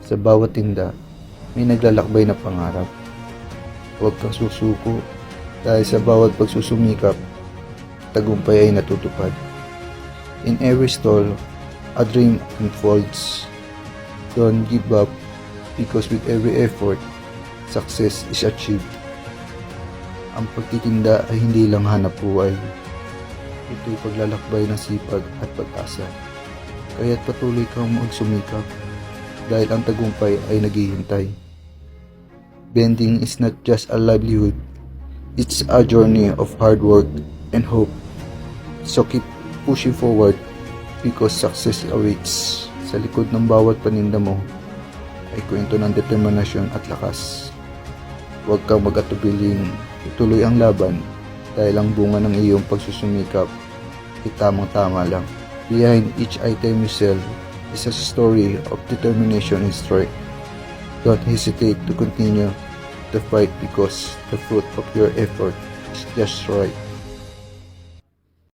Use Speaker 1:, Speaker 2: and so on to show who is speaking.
Speaker 1: Sa bawat tinda, may naglalakbay na pangarap. Huwag kang susuko dahil sa bawat pagsusumikap, tagumpay ay natutupad. In every stall, a dream unfolds. Don't give up because with every effort, success is achieved. Ang pagtitinda ay hindi lang hanap buhay. Ito'y paglalakbay ng sipag at pag-asa. Kaya't patuloy kang magsumikap dahil ang tagumpay ay naghihintay. Vending is not just a livelihood, it's a journey of hard work and hope. So keep pushing forward because success awaits. Sa likod ng bawat paninda mo ay kwento ng determinasyon at lakas. Huwag kang mag-atubiling ituloy ang laban dahil ang bunga ng iyong pagsusumikap ay tamang-tama lang. Behind each item you sell is a story of determination and strength. Don't hesitate to continue the fight because the fruit of your effort is just right.